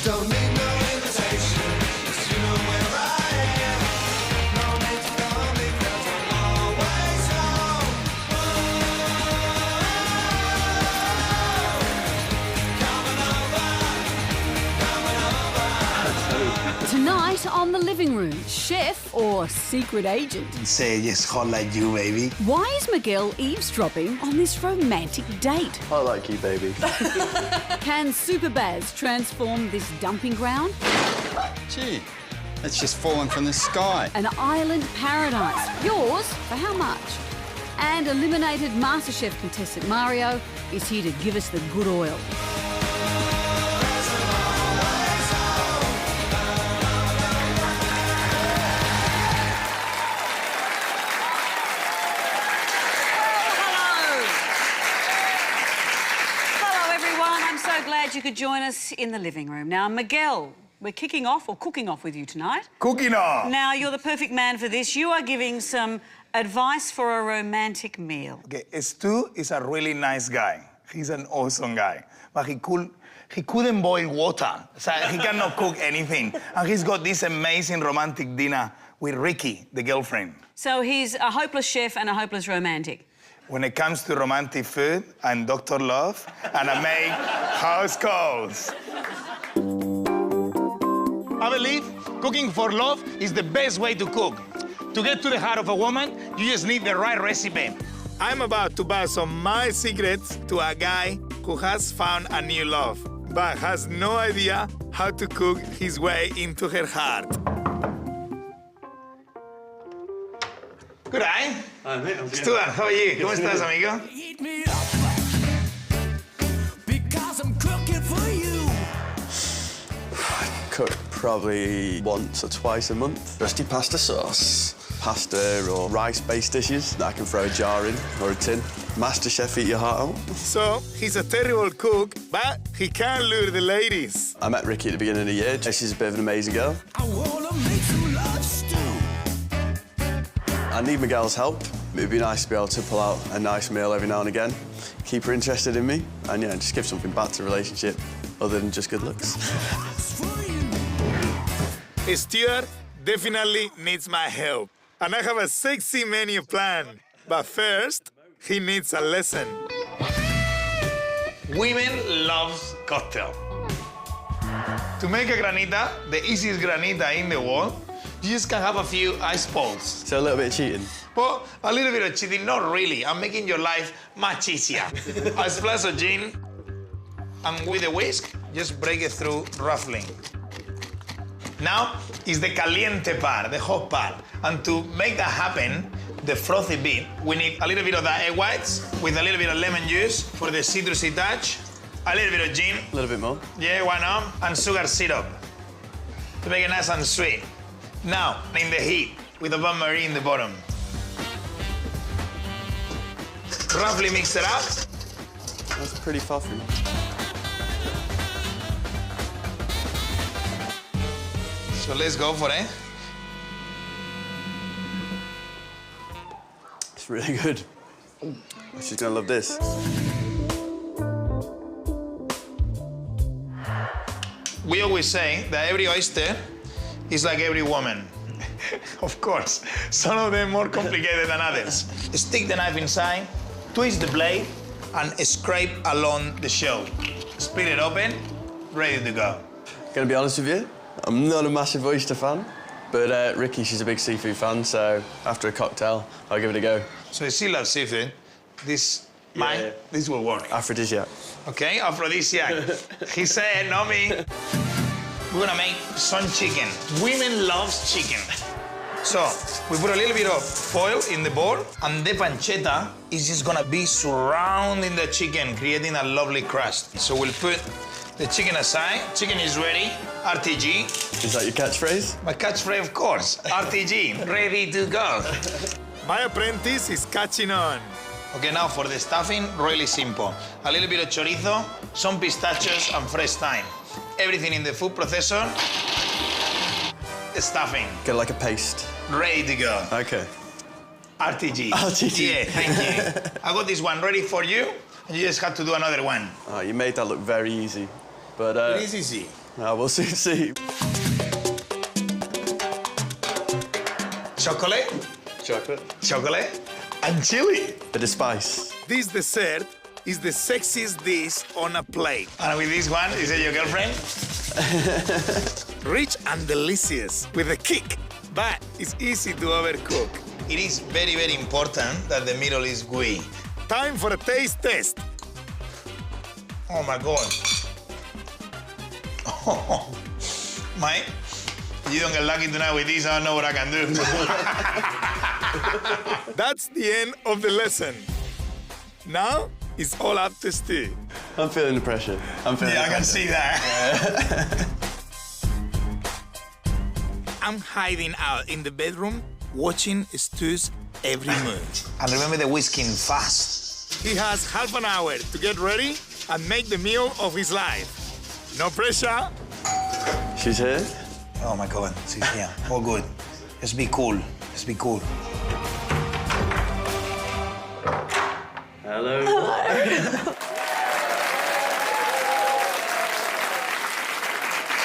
Don't need no invitation, 'cause you know where I am. No need to call me, 'cause I'm always home. Coming over. Tonight on The Living Room, chef or secret agent? Say just hot like you, baby. Why is Miguel eavesdropping on this romantic date? I like you, baby. Can Superbaz transform this dumping ground? Gee, it's just fallen from the sky. An island paradise. Yours for how much? And eliminated MasterChef contestant Mario is here to give us the good oil. Glad you could join us in the living room. Now, Miguel, we're kicking off or cooking off with you tonight. Cooking off. Now, you're the perfect man for this. You are giving some advice for a romantic meal. Okay, Stu is a really nice guy. He's an awesome guy. But he couldn't boil water. So he cannot cook anything. And he's got this amazing romantic dinner with Ricky, the girlfriend. So he's a hopeless chef and a hopeless romantic. When it comes to romantic food, I'm Dr. Love, and I make house calls. I believe cooking for love is the best way to cook. To get to the heart of a woman, you just need the right recipe. I'm about to pass on my secrets to a guy who has found a new love, but has no idea how to cook his way into her heart. Good day. Hi, mate. Stuart, how are you? ¿Cómo estás, amigo? Eat me up, because I'm cooking for you. Cook probably once or twice a month. Rusty pasta sauce, pasta or rice-based dishes that I can throw a jar in or a tin. MasterChef eat your heart out. So, he's a terrible cook, but he can lure the ladies. I met Ricky at the beginning of the year. She's a bit of an amazing girl. I wanna make some love stew. I need Miguel's help. It'd be nice to be able to pull out a nice meal every now and again, keep her interested in me, and yeah, just give something back to the relationship other than just good looks. Stuart definitely needs my help, and I have a sexy menu planned. But first, he needs a lesson. Women love cocktail. To make a granita, the easiest granita in the world, you just can have a few ice balls. So a little bit of cheating. Well, a little bit of cheating, not really. I'm making your life much easier. A splash of gin, and with a whisk, just break it through roughly. Now is the caliente part, the hot part. And to make that happen, the frothy bit, we need a little bit of the egg whites with a little bit of lemon juice for the citrusy touch, a little bit of gin. A little bit more. Yeah, why not? And sugar syrup to make it nice and sweet. Now, in the heat, with a bain-marie in the bottom. Roughly mix it up. That's pretty fuffy. So let's go for it. It's really good. She's gonna love this. We always say that every oyster is like every woman. Of course, some of them more complicated than others. Stick the knife inside, twist the blade, and scrape along the shell. Split it open, ready to go. Gonna be honest with you, I'm not a massive oyster fan, but Ricky, she's a big seafood fan, so after a cocktail, I'll give it a go. So she loves seafood. This, mine, this will work. Aphrodisiac. Okay, aphrodisiac. He said, not me. We're gonna make some chicken. Women love chicken. So, we put a little bit of foil in the bowl, and the pancetta is just gonna be surrounding the chicken, creating a lovely crust. So we'll put the chicken aside. Chicken is ready. RTG. Is that your catchphrase? My catchphrase, of course. RTG, ready to go. My apprentice is catching on. Okay, now for the stuffing, really simple. A little bit of chorizo, some pistachios, and fresh thyme. Everything in the food processor. Stuffing. Get like a paste. Ready to go. Okay. RTG. RTG. Yeah, thank you. I got this one ready for you, and you just have to do another one. Oh, you made that look very easy. But It is easy. We'll soon see. Chocolate, chocolate, and chili. Bit of spice. This dessert is the sexiest dish on a plate. And with this one, is it your girlfriend? Rich and delicious with a kick, but it's easy to overcook. It is very, very important that the middle is gooey. Time for a taste test. Oh my God. Oh, mate, you don't get lucky tonight with this, I don't know what I can do. That's the end of the lesson. Now, it's all up to Steve. I'm feeling the pressure. I can see that. I'm hiding out in the bedroom, watching Stu's every move. And remember the whisking fast. He has half an hour to get ready and make the meal of his life. No pressure. She's here. Oh my God, she's here. All good. Just be cool. Just be cool. Hello.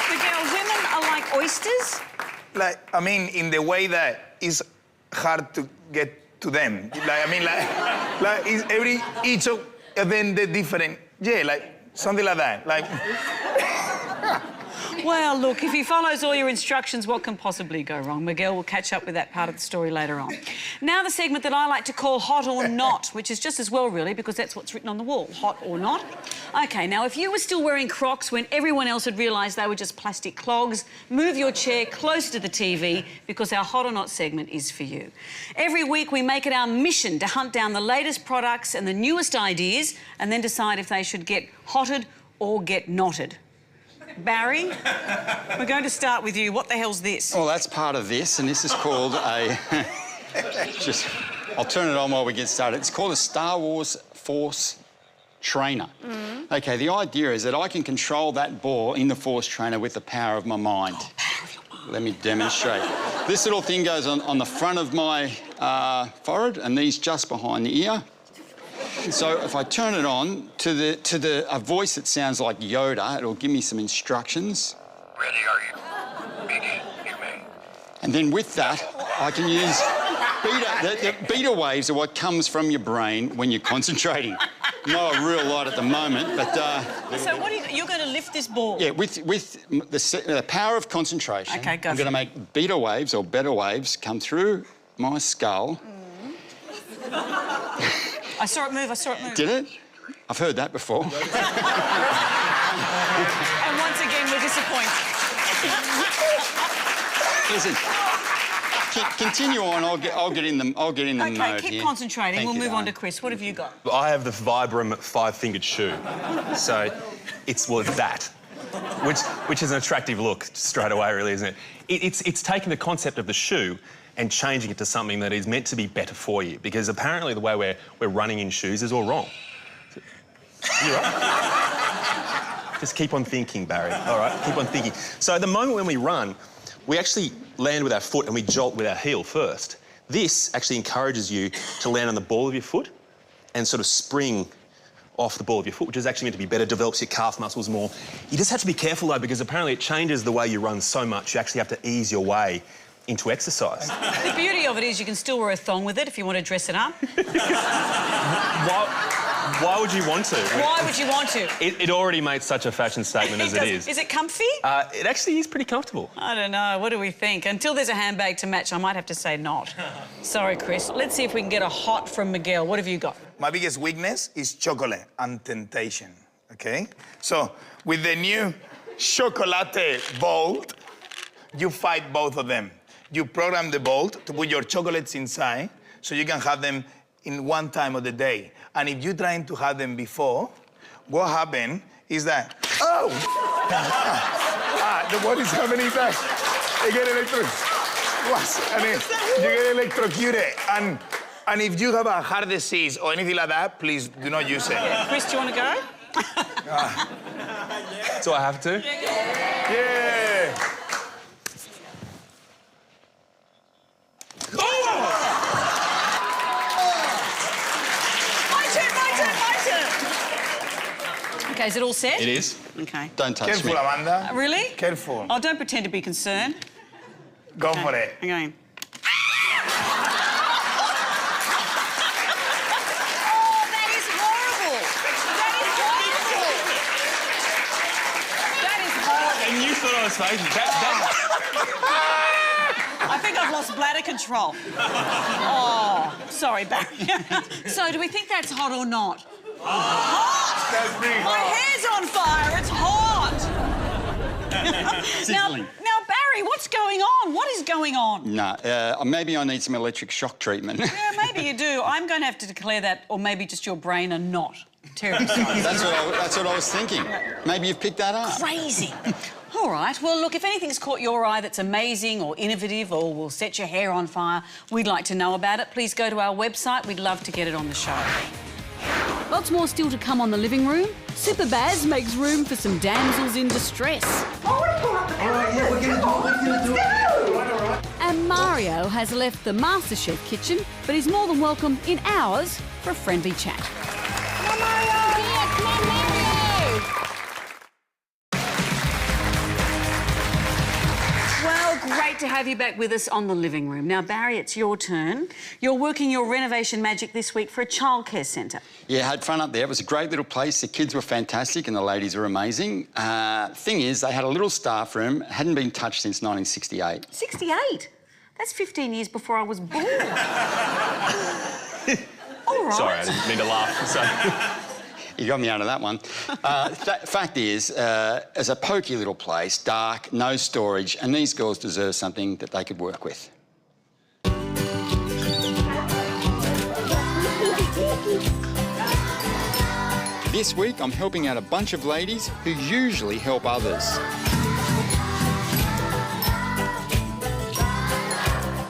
Miguel, women are like oysters. Like, I mean, in the way that it's hard to get to them. Like each of them, they're different. Yeah, like something like that. Like. Well, look, if he follows all your instructions, what can possibly go wrong? Miguel will catch up with that part of the story later on. Now the segment that I like to call Hot or Not, which is just as well, really, because that's what's written on the wall, hot or not. OK, now, if you were still wearing Crocs when everyone else had realised they were just plastic clogs, move your chair closer to the TV, because our Hot or Not segment is for you. Every week, we make it our mission to hunt down the latest products and the newest ideas and then decide if they should get hotted or get knotted. Barry, we're going to start with you. What the hell's this? Well, that's part of this, and this is called a... I'll turn it on while we get started. It's called a Star Wars Force Trainer. OK, the idea is that I can control that ball in the Force Trainer with the power of my mind. Oh, power of your mind. Let me demonstrate. This little thing goes on the front of my forehead, and these just behind the ear. So if I turn it on to a voice that sounds like Yoda, it'll give me some instructions. Ready are you? Begin, you may. And then with that, I can use the beta waves are what comes from your brain when you're concentrating. Not a real lot at the moment, but... So what are you're going to lift this ball? Yeah, with the power of concentration, OK, go I'm going to make beta waves or beta waves come through my skull. I saw it move, Did it? I've heard that before. And once again, we're disappointed. Listen, continue on. I'll get in the mode OK, keep here. concentrating. Thank We'll you, move on to darling. Chris. What have you got? I have the Vibram five-fingered shoe. So it's that, which is an attractive look straight away, really, isn't it? It's taking the concept of the shoe and changing it to something that is meant to be better for you, because apparently the way we're running in shoes is all wrong. You're right. Just keep on thinking, Barry. All right, keep on thinking. So at the moment when we run, we actually land with our foot and we jolt with our heel first. This actually encourages you to land on the ball of your foot and sort of spring off the ball of your foot, which is actually meant to be better, develops your calf muscles more. You just have to be careful, though, because apparently it changes the way you run so much, you actually have to ease your way into exercise. The beauty of it is you can still wear a thong with it if you want to dress it up. Why would you want to? Why would you want to? It already makes such a fashion statement as it is. Is it comfy? It actually is pretty comfortable. I don't know. What do we think? Until there's a handbag to match, I might have to say not. Sorry, Chris. Let's see if we can get a hot from Miguel. What have you got? My biggest weakness is chocolate and temptation, OK? So with the new Chocolate Bolt, you fight both of them. You program the Bolt to put your chocolates inside so you can have them in one time of the day. And if you're trying to have them before, what happens is that, what is happening is that you get electrocuted. And if you have a heart disease or anything like that, please do not use it. Yeah. Chris, do you want to go? Do I have to? Yeah. My turn. Okay, is it all set? It is. Okay. Don't touch Careful, me. Amanda. Really? Careful. Oh, don't pretend to be concerned. Go for it. I'm going. And you thought I was faking. I think I've lost bladder control. Oh, sorry, Barry. So, do we think that's hot or not? Hot! That's pretty My hot. hair's on fire. It's hot. now, Barry, what's going on? What is going on? Nah, maybe I need some electric shock treatment. Yeah, maybe you do. I'm going to have to declare that, or maybe just your brain are not terribly sorry. That's what I was thinking. Maybe you've picked that up. Crazy. All right. Well, look, if anything's caught your eye that's amazing or innovative or will set your hair on fire, we'd like to know about it. Please go to our website. We'd love to get it on the show. Lots more still to come on the living room. Super Baz makes room for some damsels in distress. All right, yeah, we're gonna do it. And Mario has left the MasterChef kitchen, but he's more than welcome in ours for a friendly chat. Come on, Mario! Yeah, come on, Mario! Well, great to have you back with us on the living room. Now, Barry, it's your turn. You're working your renovation magic this week for a childcare centre. Yeah, had fun up there. It was a great little place. The kids were fantastic and the ladies were amazing. Thing is, they had a little staff room, hadn't been touched since 1968. 68? That's 15 years before I was born. All right. Sorry, I didn't mean to laugh. So. You got me out of that one. Fact is, it's a pokey little place, dark, no storage, and these girls deserve something that they could work with. This week, I'm helping out a bunch of ladies who usually help others.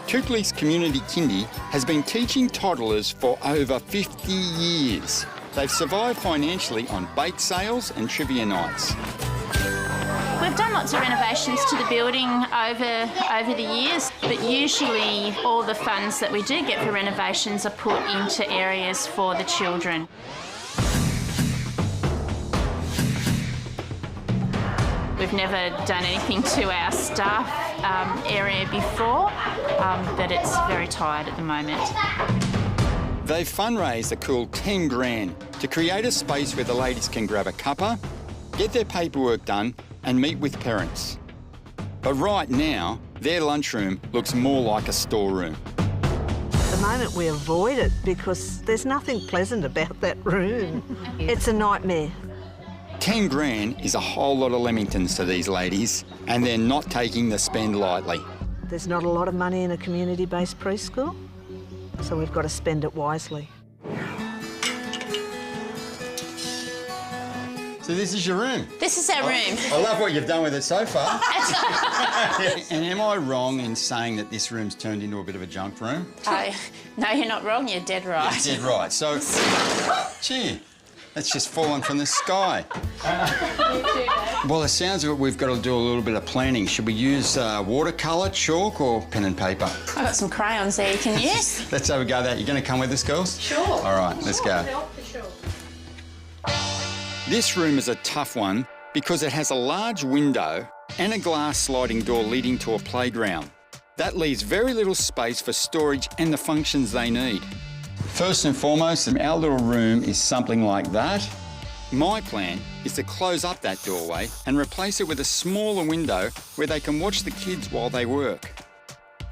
Tootley's Community Kindy has been teaching toddlers for over 50 years. They've survived financially on bake sales and trivia nights. We've done lots of renovations to the building over the years, but usually all the funds that we do get for renovations are put into areas for the children. We've never done anything to our staff area before, but it's very tired at the moment. They've fundraised a cool 10 grand to create a space where the ladies can grab a cuppa, get their paperwork done and meet with parents. But right now, their lunchroom looks more like a storeroom. At the moment we avoid it because there's nothing pleasant about that room. It's a nightmare. 10 grand is a whole lot of lemingtons to these ladies, and they're not taking the spend lightly. There's not a lot of money in a community-based preschool, so we've got to spend it wisely. So this is your room? This is our room. I love what you've done with it so far. And am I wrong in saying that this room's turned into a bit of a junk room? No, you're not wrong. You're dead right. You're dead right. So, gee, that's just fallen from the sky. Well, it sounds like we've got to do a little bit of planning. Should we use watercolour, chalk or pen and paper? I've got some crayons there you can use. Let's have a go at that. You going to come with us, girls? Sure. All right, let's go. This room is a tough one because it has a large window and a glass sliding door leading to a playground. That leaves very little space for storage and the functions they need. First and foremost, our little room is something like that. My plan is to close up that doorway and replace it with a smaller window where they can watch the kids while they work.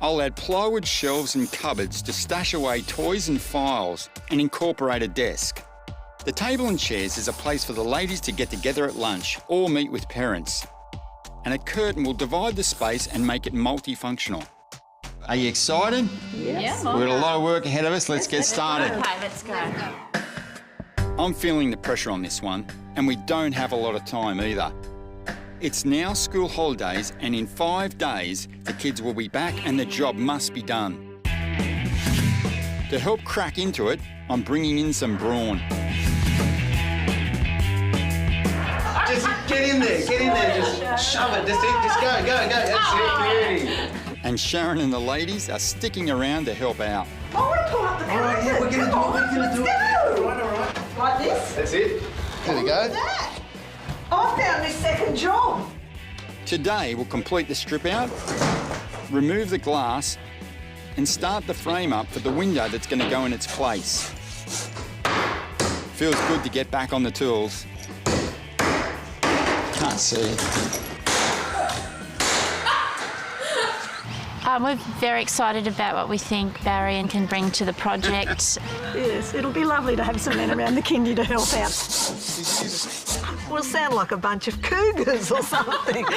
I'll add plywood shelves and cupboards to stash away toys and files and incorporate a desk. The table and chairs is a place for the ladies to get together at lunch or meet with parents. And a curtain will divide the space and make it multifunctional. Are you excited? Yes. We've got a lot of work ahead of us. Let's get started. Okay, let's go. I'm feeling the pressure on this one, and we don't have a lot of time either. It's now school holidays, and in 5 days, the kids will be back and the job must be done. To help crack into it, I'm bringing in some brawn. Just get in there, just shove it, just go, that's it, beauty. And Sharon and the ladies are sticking around to help out. I want to pull up the All right, yeah, we're gonna do it, All right. Like this? That's it. There we go. I found this second job. Today, we'll complete the strip out, remove the glass, and start the frame up for the window that's going to go in its place. Feels good to get back on the tools. Can't see. We're very excited about what we think Barry can bring to the project. Yes, it'll be lovely to have some men around the kindy to help out. We'll sound like a bunch of cougars or something. Okay,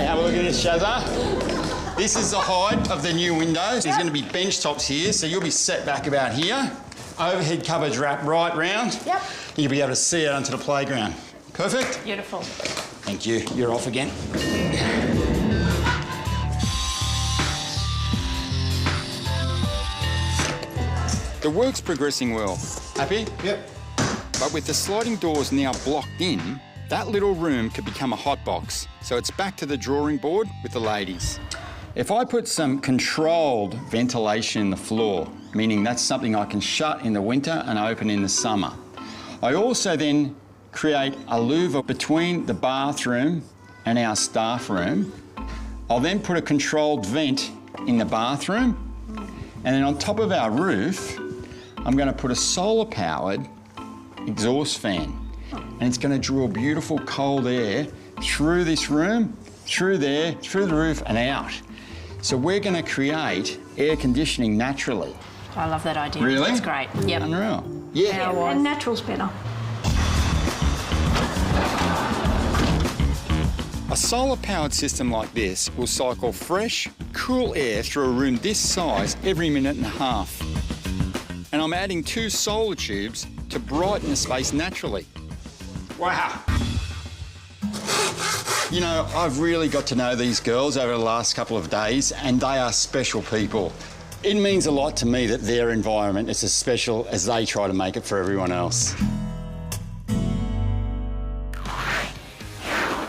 have a look at this, Shazza. This is the height of the new windows. There's going to be bench tops here, so you'll be set back about here. Overhead cupboards wrap right round. Yep. You'll be able to see out onto the playground. Perfect? Beautiful. Thank you. You're off again. The work's progressing well. Happy? Yep. But with the sliding doors now blocked in, that little room could become a hot box. So it's back to the drawing board with the ladies. If I put some controlled ventilation in the floor, meaning that's something I can shut in the winter and open in the summer. I also then create a louver between the bathroom and our staff room. I'll then put a controlled vent in the bathroom, and then on top of our roof, I'm going to put a solar-powered exhaust fan, and it's going to draw beautiful cold air through this room, through there, through the roof and out. So we're going to create air conditioning naturally. I love that idea. Really? That's great. Yep. Unreal. Yeah. And natural's better. A solar-powered system like this will cycle fresh, cool air through a room this size every minute and a half. And I'm adding 2 solar tubes to brighten the space naturally. Wow. You know, I've really got to know these girls over the last couple of days, and they are special people. It means a lot to me that their environment is as special as they try to make it for everyone else.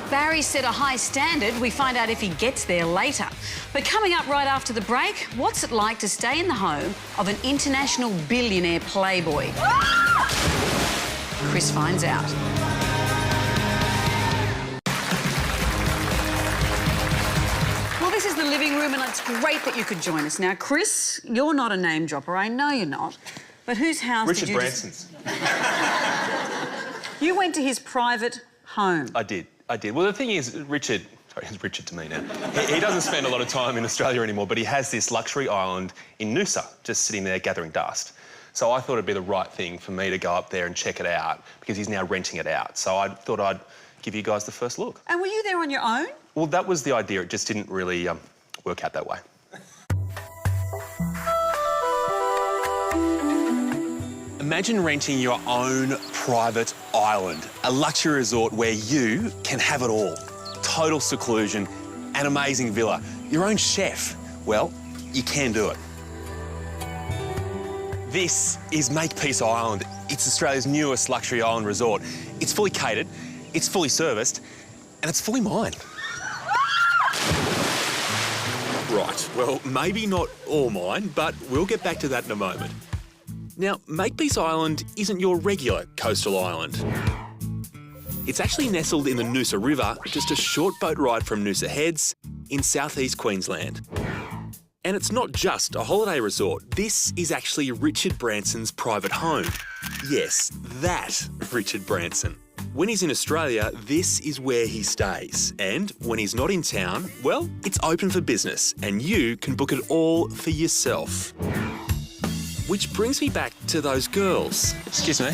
Barry set a high standard. We find out if he gets there later. But coming up right after the break, what's it like to stay in the home of an international billionaire playboy? Chris finds out. Well, this is the living room, and it's great that you could join us. Now, Chris, you're not a name dropper. I know you're not. But whose house Richard did you... Branson's. You went to his private home. I did. Well, the thing is, Richard... Sorry, it's Richard to me now. He doesn't spend a lot of time in Australia anymore, but he has this luxury island in Noosa, just sitting there gathering dust. So I thought it'd be the right thing for me to go up there and check it out, because he's now renting it out. So I thought I'd give you guys the first look. And were you there on your own? Well, that was the idea. It just didn't really work out that way. Imagine renting your own private island, a luxury resort where you can have it all. Total seclusion, an amazing villa, your own chef. Well, you can do it. This is Makepeace Island. It's Australia's newest luxury island resort. It's fully catered, it's fully serviced, and it's fully mine. Right, well, maybe not all mine, but we'll get back to that in a moment. Now, Makepeace Island isn't your regular coastal island. It's actually nestled in the Noosa River, just a short boat ride from Noosa Heads in southeast Queensland. And it's not just a holiday resort. This is actually Richard Branson's private home. Yes, that Richard Branson. When he's in Australia, this is where he stays. And when he's not in town, well, it's open for business and you can book it all for yourself. Which brings me back to those girls. Excuse me,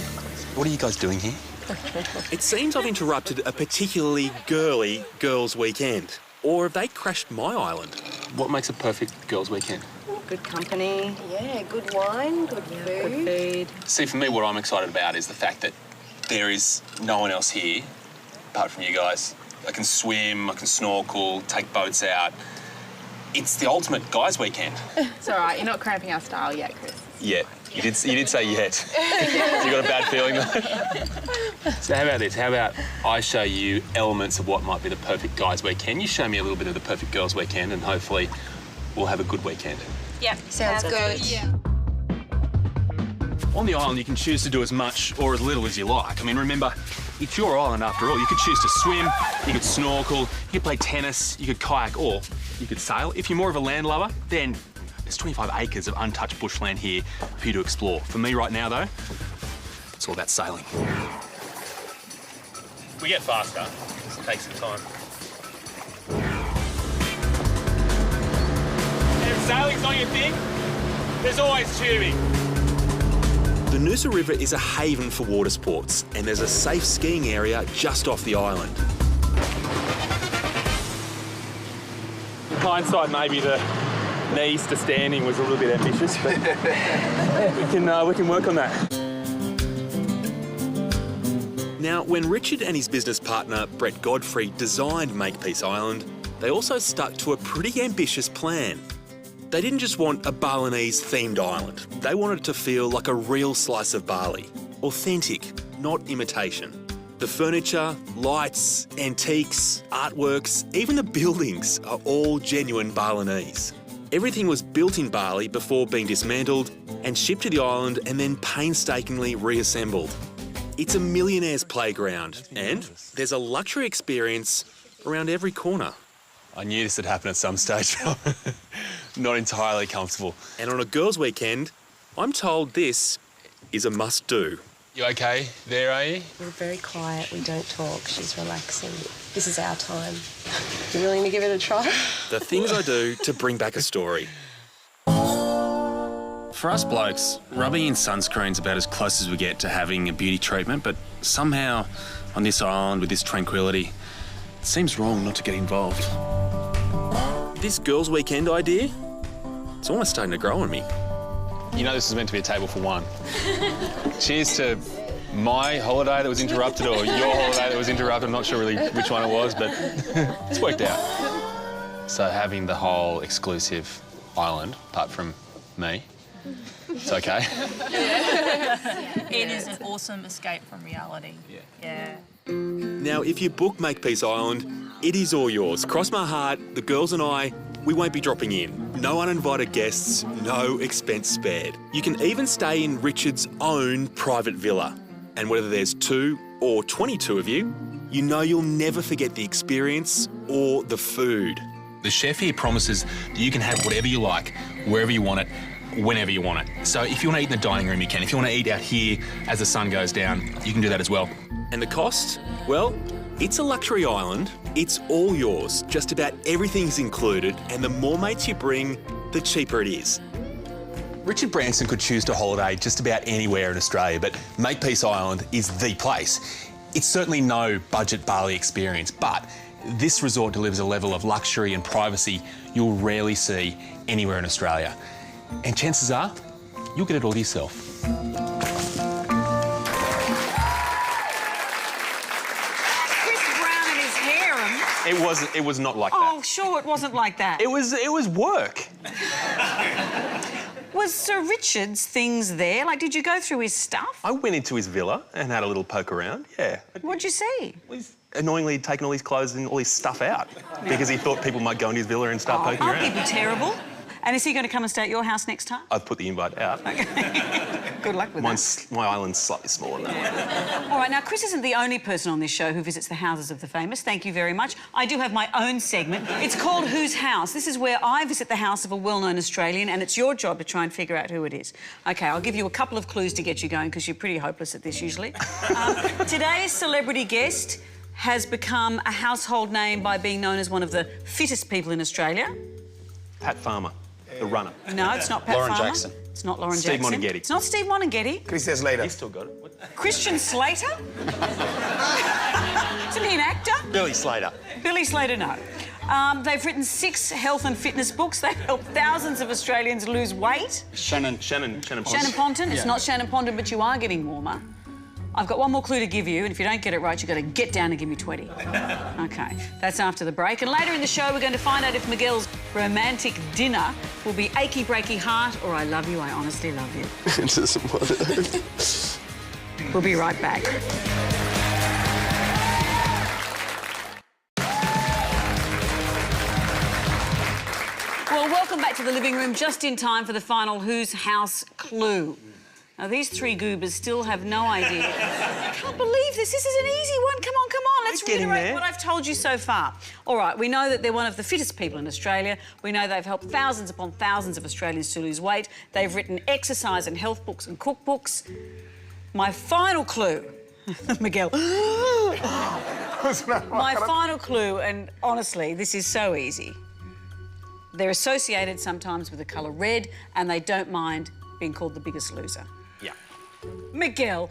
what are you guys doing here? It seems I've interrupted a particularly girly girls' weekend. Or have they crashed my island? What makes a perfect girls' weekend? Good company. Yeah, good wine, good food. Good food. See, for me, what I'm excited about is the fact that there is no one else here apart from you guys. I can swim, I can snorkel, take boats out. It's the ultimate guys' weekend. It's all right, you're not cramping our style yet, Chris. Yeah, you did say yet. You got a bad feeling though? So how about this? How about I show you elements of what might be the perfect guys' weekend? You show me a little bit of the perfect girls' weekend, and hopefully we'll have a good weekend. Yeah, sounds good. Yeah. On the island, you can choose to do as much or as little as you like. I mean, remember, it's your island after all. You could choose to swim, you could snorkel, you could play tennis, you could kayak, or you could sail. If you're more of a land lover, then there's 25 acres of untouched bushland here for you to explore. For me right now, though, it's all about sailing. We get faster. It takes some time. And if sailing's not your thing, there's always tubing. The Noosa River is a haven for water sports, and there's a safe skiing area just off the island. In hindsight, maybe the knees to standing was a little bit ambitious, but we can work on that. Now, when Richard and his business partner, Brett Godfrey, designed Makepeace Island, they also stuck to a pretty ambitious plan. They didn't just want a Balinese-themed island. They wanted it to feel like a real slice of Bali. Authentic, not imitation. The furniture, lights, antiques, artworks, even the buildings are all genuine Balinese. Everything was built in Bali before being dismantled and shipped to the island and then painstakingly reassembled. It's a millionaire's playground, and there's a luxury experience around every corner. I knew this would happen at some stage. Not entirely comfortable. And on a girls' weekend, I'm told this is a must-do. You okay there, are you? We're very quiet. We don't talk. She's relaxing. This is our time. You willing to give it a try? The things I do to bring back a story. For us blokes, rubbing in sunscreen's about as close as we get to having a beauty treatment, but somehow on this island with this tranquility, it seems wrong not to get involved. This girls' weekend idea, it's almost starting to grow on me. You know this is meant to be a table for one. Cheers to my holiday that was interrupted or your holiday that was interrupted. I'm not sure really which one it was, but it's worked out. So having the whole exclusive island, apart from me, it's okay. It is an awesome escape from reality. Yeah. Now, if you book Makepeace Island, it is all yours. Cross my heart, the girls and I, we won't be dropping in. No uninvited guests, no expense spared. You can even stay in Richard's own private villa. And whether there's 2 or 22 of you, you know you'll never forget the experience or the food. The chef here promises that you can have whatever you like, wherever you want it, whenever you want it. So if you want to eat in the dining room, you can. If you want to eat out here as the sun goes down, you can do that as well. And the cost? Well, it's a luxury island. It's all yours. Just about everything's included, and the more mates you bring, the cheaper it is. Richard Branson could choose to holiday just about anywhere in Australia, but Makepeace Island is the place. It's certainly no budget Bali experience, but this resort delivers a level of luxury and privacy you'll rarely see anywhere in Australia. And chances are, you'll get it all yourself. It was not like that. Oh, sure, it wasn't like that. It was work. Was Sir Richard's things there? Like, did you go through his stuff? I went into his villa and had a little poke around, yeah. What'd you see? He's annoyingly taken all his clothes and all his stuff out because he thought people might go into his villa and start poking around. He'd be terrible. And is he going to come and stay at your house next time? I've put the invite out. Okay. Good luck with that. My island's slightly smaller than that. All right, now, Chris isn't the only person on this show who visits the houses of the famous. Thank you very much. I do have my own segment. It's called Whose House? This is where I visit the house of a well-known Australian, and it's your job to try and figure out who it is. OK, I'll give you a couple of clues to get you going, because you're pretty hopeless at this, usually. Today's celebrity guest has become a household name by being known as one of the fittest people in Australia. Pat Farmer. The runner. No, it's not Pat Lauren Farmer. Jackson. It's not Lauren Steve Jackson. Moneghetti. It's not Steve Moneghetti. Christian Slater. He's still got it. What? Christian Slater? Isn't he an actor? Billy Slater. Billy Slater, no. They've written 6 health and fitness books. They've helped thousands of Australians lose weight. Shannon Ponton. Shannon Ponton. It's not Shannon Ponton, but you are getting warmer. I've got one more clue to give you, and if you don't get it right, you've got to get down and give me 20. OK, that's after the break. And later in the show, we're going to find out if Miguel's romantic dinner will be achy, breaky heart or I love you, I honestly love you. It doesn't matter. We'll be right back. Well, welcome back to the living room, just in time for the final Whose House clue. Now, these three goobers still have no idea. I can't believe this. This is an easy one. Come on, come on. Let's reiterate what I've told you so far. All right, we know that they're one of the fittest people in Australia. We know they've helped thousands upon thousands of Australians to lose weight. They've written exercise and health books and cookbooks. My final clue... Miguel. My final clue, and honestly, this is so easy. They're associated sometimes with the colour red, and they don't mind being called the biggest loser. Yeah. Miguel,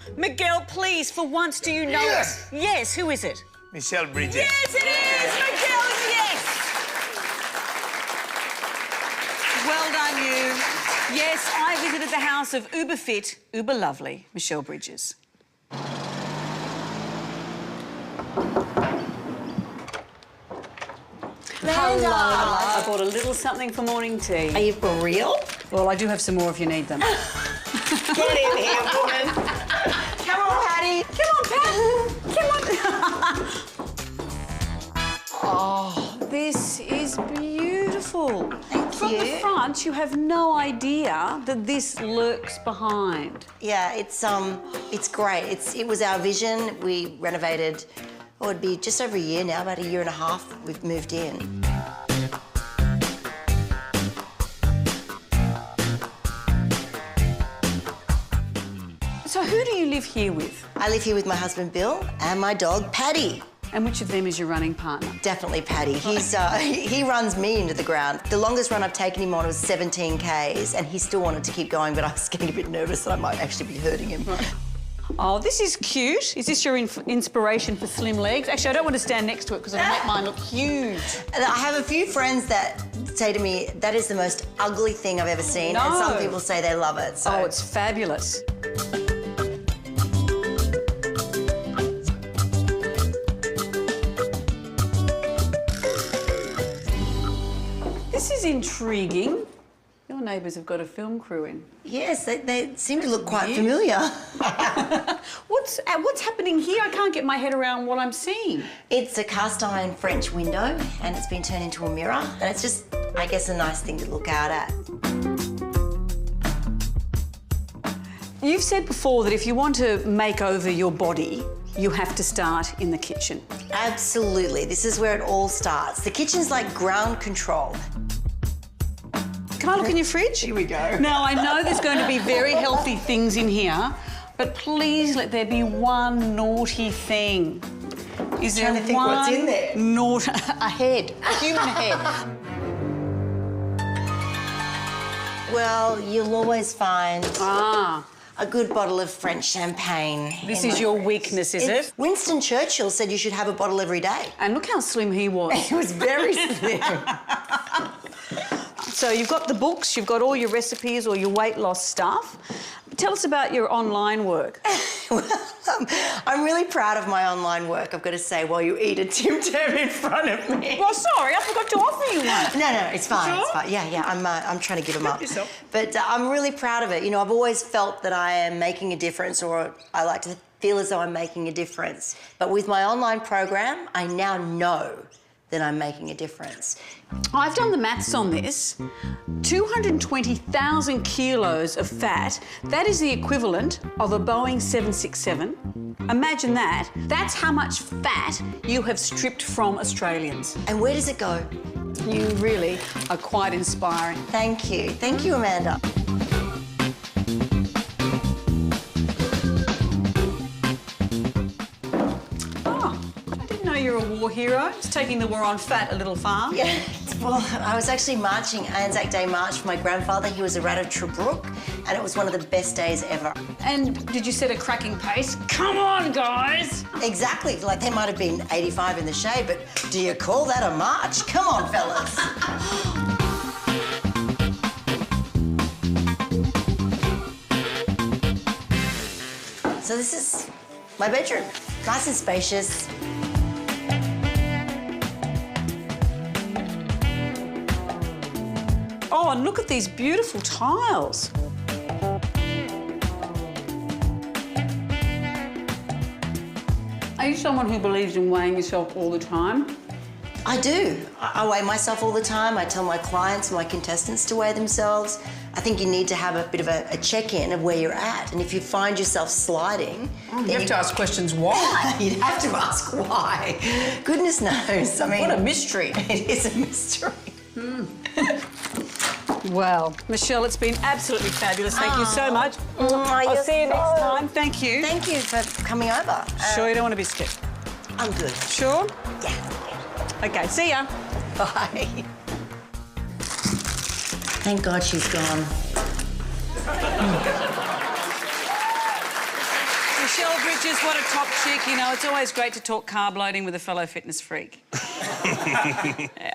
please, for once, do you know Yes. it? Yes, who is it? Michelle Bridget. Yes, it is! Miguel, yes! Well done, you. Yes, I visited the house of uber fit, uber lovely Michelle Bridges. Hello. I bought a little something for morning tea. Are you for real? Well, I do have some more if you need them. Get in here, woman. Come on, Patty. Come on, Pat. Come on. Oh, this is beautiful. Thank From you. the front, you have no idea that this lurks behind. Yeah, it's great. It was our vision. We renovated. Oh, it'd be just over a year now, about a year and a half. We've moved in. So who do you live here with? I live here with my husband Bill and my dog Paddy. And which of them is your running partner? Definitely Paddy. He's he runs me into the ground. The longest run I've taken him on was 17 Ks, and he still wanted to keep going, but I was getting a bit nervous that I might actually be hurting him. Oh, this is cute. Is this your inspiration for slim legs? Actually, I don't want to stand next to it because it'll make mine look huge. And I have a few friends that say to me, that is the most ugly thing I've ever seen. No. And some people say they love it. So. Oh, it's fabulous. This is intriguing. Your neighbours have got a film crew in. Yes, they seem to look quite familiar. What's happening here? I can't get my head around what I'm seeing. It's a cast iron French window, and it's been turned into a mirror. And it's just, I guess, a nice thing to look out at. You've said before that if you want to make over your body, you have to start in the kitchen. Absolutely. This is where it all starts. The kitchen's like ground control. Can I look in your fridge? Here we go. Now, I know there's going to be very healthy things in here, but please let there be one naughty thing. Is there trying to think one what's in there. a head, a human head? Well, you'll always find Ah. a good bottle of French champagne. This is your weakness, is it? Winston Churchill said you should have a bottle every day. And look how slim he was. He was very slim. So you've got the books, you've got all your recipes or your weight loss stuff. Tell us about your online work. Well, I'm really proud of my online work, I've got to say, while you eat a Tim Tam in front of me. Well, sorry, I forgot to offer you one. No, it's fine, Sure? it's fine. Yeah, I'm trying to give them up. yourself. But I'm really proud of it. You know, I've always felt that I am making a difference, or I like to feel as though I'm making a difference. But with my online program, I now know that I'm making a difference. I've done the maths on this. 220,000 kilos of fat, that is the equivalent of a Boeing 767. Imagine that. That's how much fat you have stripped from Australians. And where does it go? You really are quite inspiring. Thank you. Thank you, Amanda. Oh, I didn't know you're a war hero. Just taking the war on fat a little far. Yeah, well, I was actually marching Anzac Day March for my grandfather. He was a rat of Tobruk, and it was one of the best days ever. And did you set a cracking pace? Come on, guys! Exactly. Like, there might have been 85 in the shade, but do you call that a march? Come on, fellas. So this is my bedroom. Nice and spacious. Oh, and look at these beautiful tiles. Are you someone who believes in weighing yourself all the time? I do. I weigh myself all the time. I tell my clients, my contestants to weigh themselves. I think you need to have a bit of a check-in of where you're at. And if you find yourself sliding... You have to ask questions why. You'd have to ask why. Goodness knows. I mean... What a mystery. It is a mystery. Well, Michelle, it's been absolutely fabulous. Thank you so much. I'll see you next time. Thank you. Thank you for coming over. Sure you don't want to be skipped? I'm good. Sure? Yeah. Okay, see ya. Bye. Thank God she's gone. Michelle Bridges, what a top chick. You know, it's always great to talk carb loading with a fellow fitness freak. Yeah.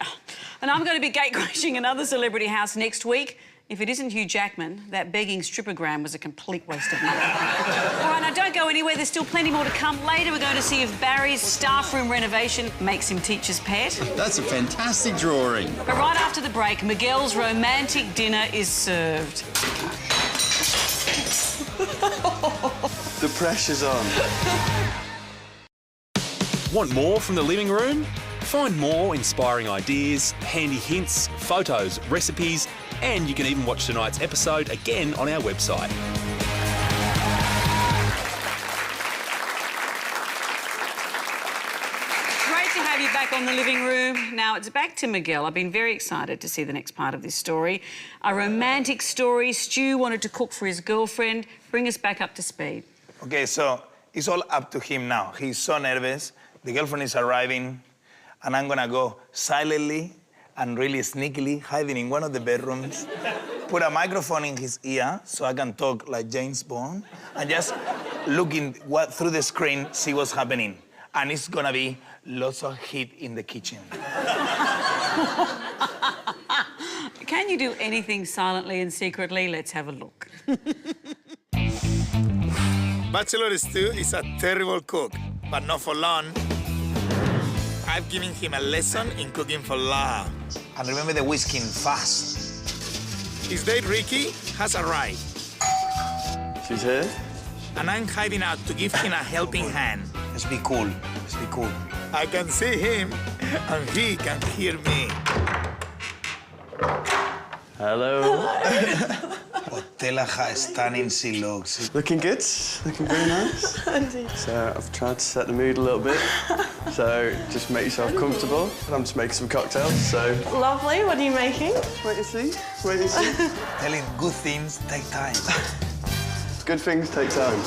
And I'm going to be gate crashing another celebrity house next week. If it isn't Hugh Jackman, that begging strippergram was a complete waste of money. All right, now don't go anywhere. There's still plenty more to come. Later, we're going to see if Barry's staff room renovation makes him teacher's pet. That's a fantastic drawing. But right after the break, Miguel's romantic dinner is served. The pressure's on. Want more from the living room? Find more inspiring ideas, handy hints, photos, recipes, and you can even watch tonight's episode again on our website. Great to have you back on the living room. Now, it's back to Miguel. I've been very excited to see the next part of this story. A romantic story. Stu wanted to cook for his girlfriend. Bring us back up to speed. Okay, so it's all up to him now. He's so nervous. The girlfriend is arriving, and I'm gonna go silently and really sneakily, hiding in one of the bedrooms, put a microphone in his ear so I can talk like James Bond, and just looking through the screen, see what's happening. And it's gonna be lots of heat in the kitchen. Can you do anything silently and secretly? Let's have a look. Bachelor Stu is a terrible cook, but not for long. I've given him a lesson in cooking for love. And remember the whisking fast. His date, Ricky, has arrived. She's here? And I'm hiding out to give him a helping hand. Let's be cool. Let's be cool. I can see him, and he can hear me. Hello. Tell her how stunning she looks. Looking good. Looking very nice. So I've tried to set the mood a little bit. So just make yourself comfortable. I'm just making some cocktails, so... Lovely. What are you making? Wait and see. Wait and see. Telling good things take time. Good things take time.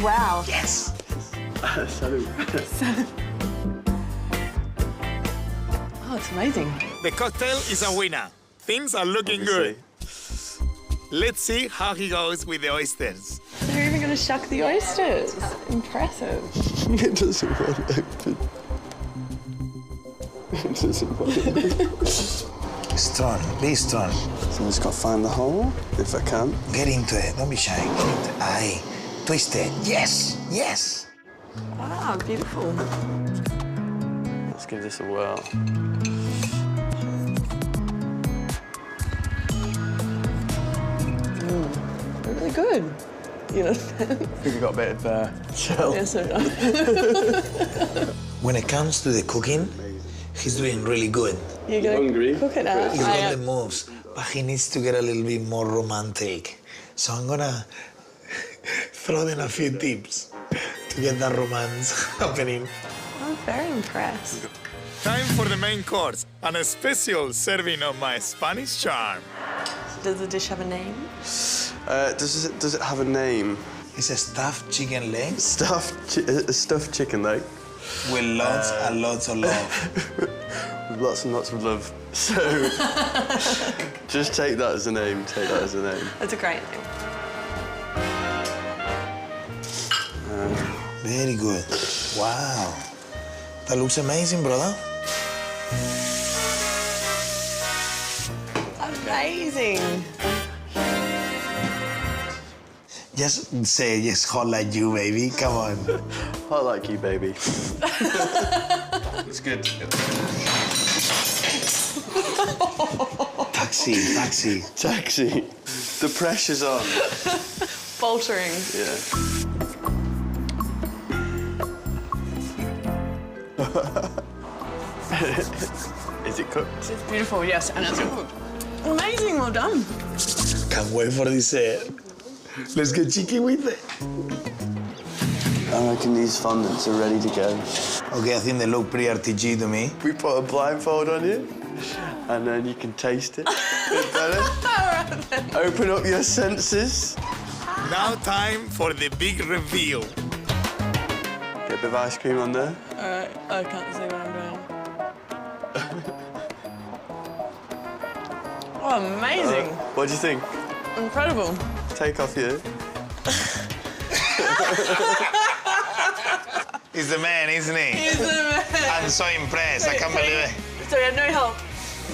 Wow. Yes. Oh, it's amazing. The cocktail is a winner. Things are looking good. Let's see how he goes with the oysters. So you're even going to shuck the oysters. Impressive. It doesn't want to open. It doesn't want to open. Strong, be strong. So I just got to find the hole, if I can. Get into it, don't be shy. Get into it. Aye. Twist it. Yes, yes. Wow, beautiful. Let's give this a whirl. Really good. You know? I think we got a bit of shell. Yes, sir. When it comes to the cooking, he's doing really good. You're going to cook it out. He's got the moves, but he needs to get a little bit more romantic. So I'm gonna throw in a few tips to get that romance happening. I'm very impressed. Time for the main course, and a special serving of my Spanish charm. Does the dish have a name? Does it have a name? It's a stuffed chicken leg. Stuffed chicken leg. With lots and lots of love. With lots and lots of love. So, just take that as a name. Take that as a name. That's a great name. Very good. Wow. That looks amazing, brother. Amazing. Just say, just hot like you, baby. Come on. Hot like you, baby. It's good. Taxi, taxi. Taxi. The pressure's on. Faltering. Yeah. Is it cooked? It's beautiful, yes, and it's amazing. Well done. Can't wait for this set. Let's get cheeky with it. I reckon these fondants are ready to go. Okay, I think they look pretty RTG to me. We put a blindfold on you, and then you can taste it. Bit better. Open up your senses. Now time for the big reveal. Get a bit of ice cream on there. Alright, I can't see what I'm doing. Oh, amazing. What do you think? Incredible. Take off your... He's the man, isn't he? He's the man. I'm so impressed. I can't believe it. So you had no help?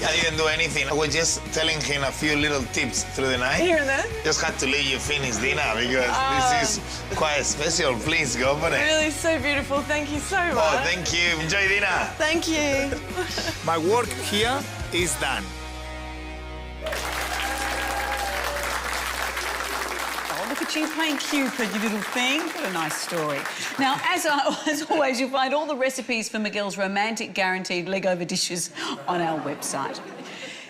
I didn't do anything. I was just telling him a few little tips through the night. Here and there? Just had to let you finish dinner because this is quite special. Please go for it. Really so beautiful. Thank you so much. Oh, thank you. Enjoy dinner. Thank you. My work here is done. Oh, look at you playing Cupid, you little thing. What a nice story. Now, as always, you'll find all the recipes for Miguel's romantic guaranteed leg-over dishes on our website.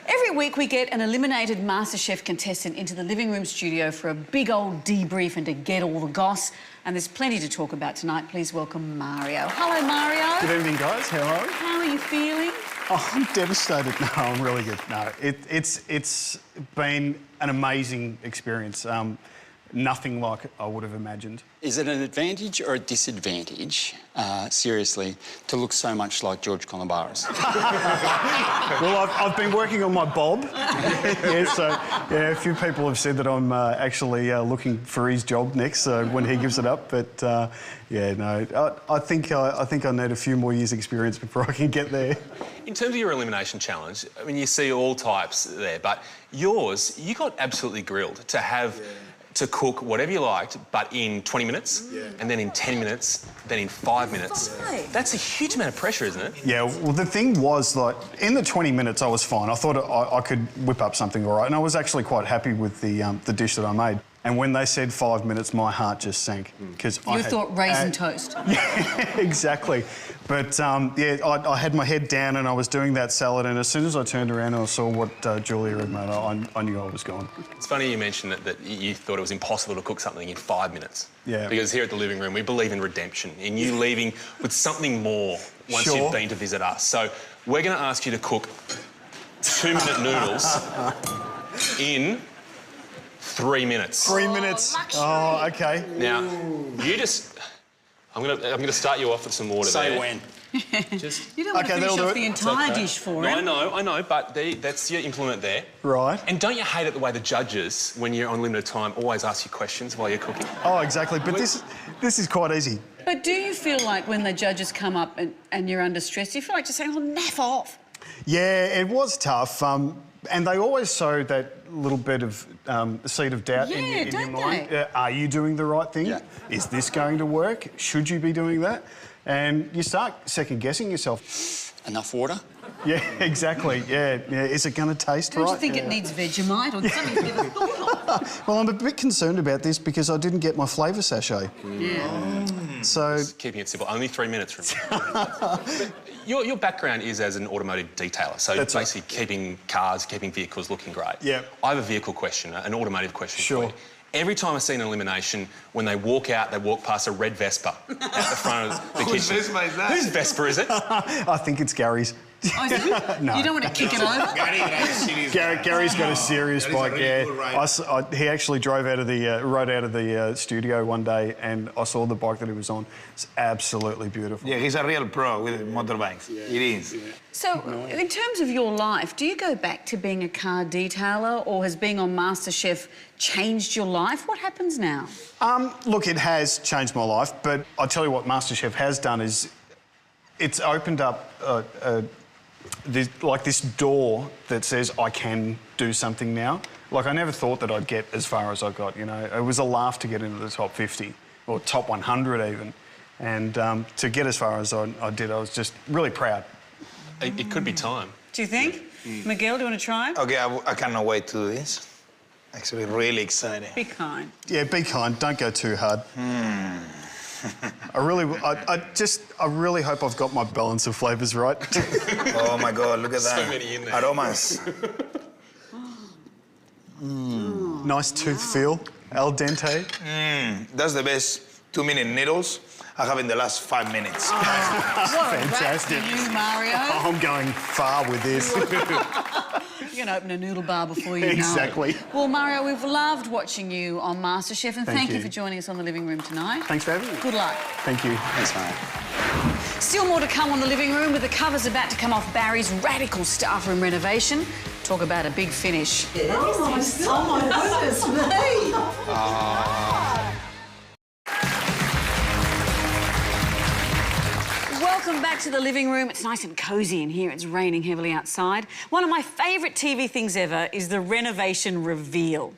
Every week we get an eliminated MasterChef contestant into the living room studio for a big old debrief and to get all the goss. And there's plenty to talk about tonight. Please welcome Mario. Hello, Mario. Good evening, guys. Hello. How are you feeling? Oh, I'm devastated. No, I'm really good. No, it's been an amazing experience. Nothing like I would have imagined. Is it an advantage or a disadvantage, seriously, to look so much like George Columbaris? Well, I've been working on my bob. Yeah, so yeah, a few people have said that I'm actually looking for his job next when he gives it up. But yeah, no, I think I need a few more years' experience before I can get there. In terms of your elimination challenge, I mean, you see all types there, but yours, you got absolutely grilled to have... to cook whatever you liked, but in 20 minutes, and then in 10 minutes, then in 5 minutes. Right. That's a huge amount of pressure, isn't it? Yeah, well, the thing was, like, in the 20 minutes I was fine. I thought I could whip up something all right, and I was actually quite happy with the dish that I made. And when they said 5 minutes, my heart just sank. Because You thought raisin toast. Yeah, exactly. But, yeah, I had my head down and I was doing that salad, and as soon as I turned around and I saw what Julia had made, I knew I was gone. It's funny you mentioned that you thought it was impossible to cook something in 5 minutes. Yeah. Because here at the living room, we believe in redemption, in you leaving with something more once you've been to visit us. So we're going to ask you to cook 2-minute noodles in 3 minutes. 3 minutes. Oh, OK. Now, you just... I'm gonna start you off with some water there. Say when. Just... You don't want to finish off the entire dish for him. I know, but that's your implement there. Right. And don't you hate it the way the judges, when you're on limited time, always ask you questions while you're cooking? Oh, exactly. But this is quite easy. But do you feel like when the judges come up and you're under stress, do you feel like just saying, oh, naff off? Yeah, it was tough. And they always sow that little bit of seed of doubt in your mind. Are you doing the right thing? Yeah. Is this going to work? Should you be doing that? And you start second-guessing yourself. Enough water? Yeah, exactly. Yeah. Is it going to taste right? Don't you think it needs Vegemite or something you've never thought of? Well, I'm a bit concerned about this because I didn't get my flavour sachet. Yeah. So... Just keeping it simple. Only 3 minutes from Your background is as an automotive detailer, so That's basically keeping cars, keeping vehicles looking great. Yeah. I have a vehicle question, an automotive question Sure. for you. Every time I see an elimination, when they walk out, they walk past a red Vespa at the front of the Whose kitchen. Vespa is that? Whose Vespa is it? I think it's Gary's. Oh, is it? No. You don't want to kick it over? Gary's got a serious bike. really good ride. He actually rode out of the studio one day, and I saw the bike that he was on. It's absolutely beautiful. Yeah, he's a real pro with motorbikes. It is. So, in terms of your life, do you go back to being a car detailer, or has being on MasterChef changed your life? What happens now? Look, it has changed my life, but I'll tell you what MasterChef has done is it's opened up this door that says I can do something now. Like, I never thought that I'd get as far as I got, you know. It was a laugh to get into the top 50 or top 100 even. And to get as far as I did, I was just really proud. It could be time. Do you think? Miguel, do you want to try? Okay, I cannot wait to do this. Actually, really excited. Be kind. Yeah, be kind. Don't go too hard. I really hope I've got my balance of flavours right. Oh my God, look at that. So many in there. Aromas. Nice tooth feel, al dente. That's the best 2-minute noodles I have in the last 5 minutes. Fantastic. You, Mario. I'm going far with this. You're going to open a noodle bar before you know it. Exactly. Well, Mario, we've loved watching you on MasterChef, and thank you you for joining us on the living room tonight. Thanks for having me. Good luck. Thank you. Thanks, mate. Still more to come on the living room, with the covers about to come off Barry's radical staff room renovation. Talk about a big finish. Oh my goodness me! Welcome back to the living room. It's nice and cosy in here. It's raining heavily outside. One of my favourite TV things ever is the renovation reveal.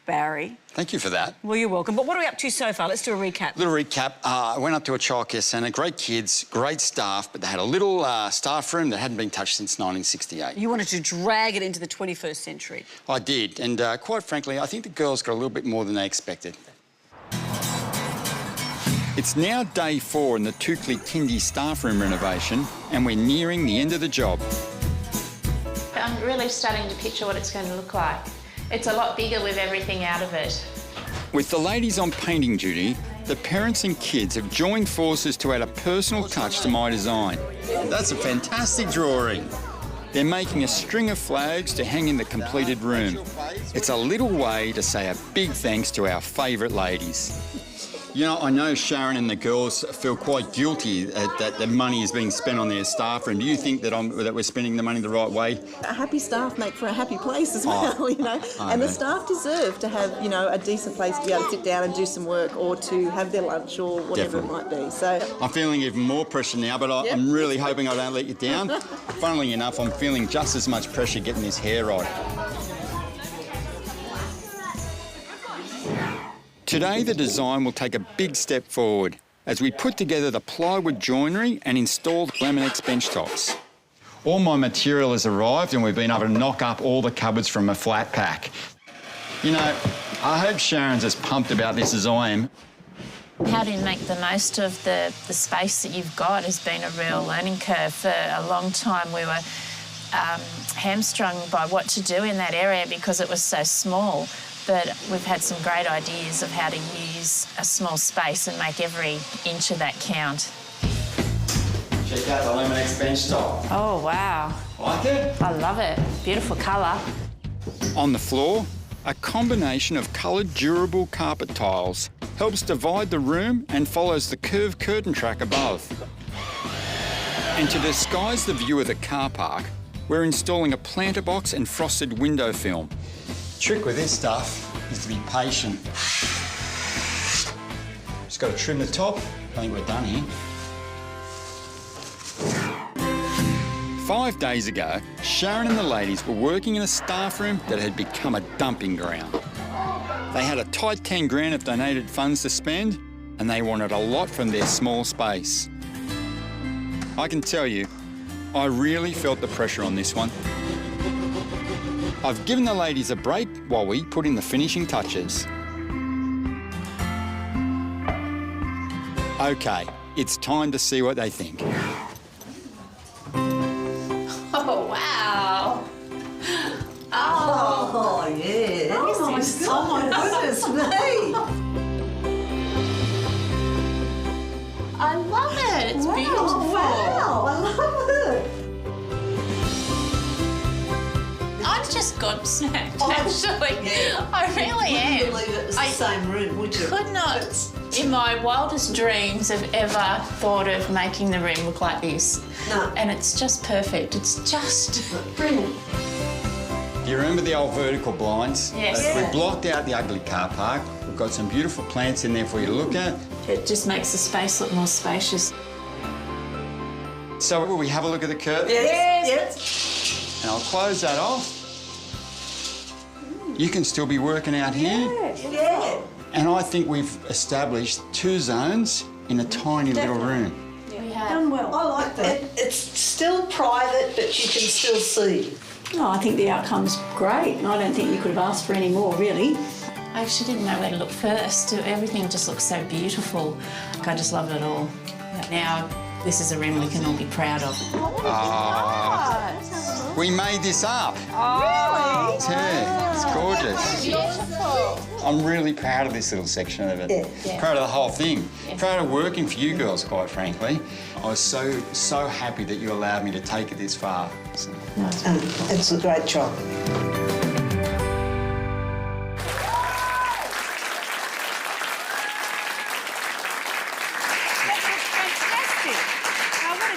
Barry. Thank you for that. Well, you're welcome. But what are we up to so far? Let's do a recap. Little recap. I went up to a childcare centre, great kids, great staff, but they had a little staff room that hadn't been touched since 1968. You wanted to drag it into the 21st century. I did, and quite frankly, I think the girls got a little bit more than they expected. It's now day 4 in the Tukley Kindy staff room renovation, and we're nearing the end of the job. I'm really starting to picture what it's going to look like. It's a lot bigger with everything out of it. With the ladies on painting duty, the parents and kids have joined forces to add a personal touch to my design. That's a fantastic drawing. They're making a string of flags to hang in the completed room. It's a little way to say a big thanks to our favourite ladies. You know, I know Sharon and the girls feel quite guilty that the money is being spent on their staff room. Do you think that we're spending the money the right way? A happy staff make for a happy place as well, you know. And the staff deserve to have, you know, a decent place to be able to sit down and do some work, or to have their lunch, or whatever it might be. So I'm feeling even more pressure now, but I'm really hoping I don't let you down. Funnily enough, I'm feeling just as much pressure getting this hair right. Today, the design will take a big step forward as we put together the plywood joinery and install the Laminex bench tops. All my material has arrived and we've been able to knock up all the cupboards from a flat pack. You know, I hope Sharon's as pumped about this as I am. How to make the most of the space that you've got has been a real learning curve. For a long time, we were hamstrung by what to do in that area because it was so small. But we've had some great ideas of how to use a small space and make every inch of that count. Check out the Laminex bench top. Oh, wow. Like it? I love it. Beautiful colour. On the floor, a combination of coloured durable carpet tiles helps divide the room and follows the curved curtain track above. And to disguise the view of the car park, we're installing a planter box and frosted window film. The trick with this stuff is to be patient. Just got to trim the top. I think we're done here. 5 days ago, Sharon and the ladies were working in a staff room that had become a dumping ground. They had a tight 10 grand of donated funds to spend, and they wanted a lot from their small space. I can tell you, I really felt the pressure on this one. I've given the ladies a break while we put in the finishing touches. OK, it's time to see what they think. Oh, wow. Oh, yeah. Oh my goodness me. I love it. It's beautiful. Wow, I love it. I'm just gobsmacked, actually. I really am. Wouldn't believe it was the same room, would you? Could not, in my wildest dreams, have ever thought of making the room look like this. No. And it's just perfect. It's just brilliant. Do you remember the old vertical blinds? Yes. We blocked out the ugly car park. We've got some beautiful plants in there for you to look at. It just makes the space look more spacious. So will we have a look at the curtains? Yes. And I'll close that off. You can still be working out here. Yeah. And I think we've established 2 zones in a tiny little room. We have. Done well. I like that. It's still private, but you can still see. Oh, I think the outcome's great, and I don't think you could have asked for any more, really. I actually didn't know where to look first. Everything just looks so beautiful. I just love it all. Now, this is a room we can all be proud of. We made this up. Oh, really? Yeah, it's gorgeous. Beautiful. I'm really proud of this little section of it. Yeah. Proud of the whole thing. Proud of working for you girls, quite frankly. I was so happy that you allowed me to take it this far. So. It's a great job.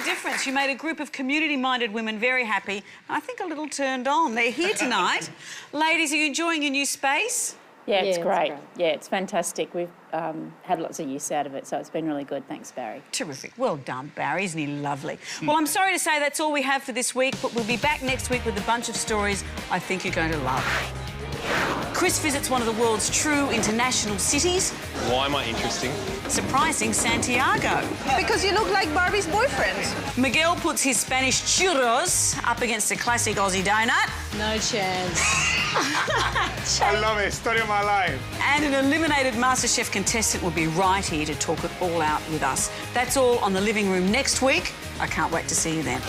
Difference. You made a group of community-minded women very happy. I think a little turned on. They're here tonight. Ladies, are you enjoying your new space? Yeah, it's great. Yeah, it's fantastic. We've had lots of use out of it, so it's been really good. Thanks, Barry. Terrific. Well done, Barry. Isn't he lovely? Well, I'm sorry to say that's all we have for this week, but we'll be back next week with a bunch of stories I think you're going to love. Chris visits one of the world's true international cities. Why am I interesting? Surprising Santiago. Because you look like Barbie's boyfriend. Miguel puts his Spanish churros up against a classic Aussie donut. No chance. I love it. Story of my life. And an eliminated MasterChef contestant will be right here to talk it all out with us. That's all on The Living Room next week. I can't wait to see you then.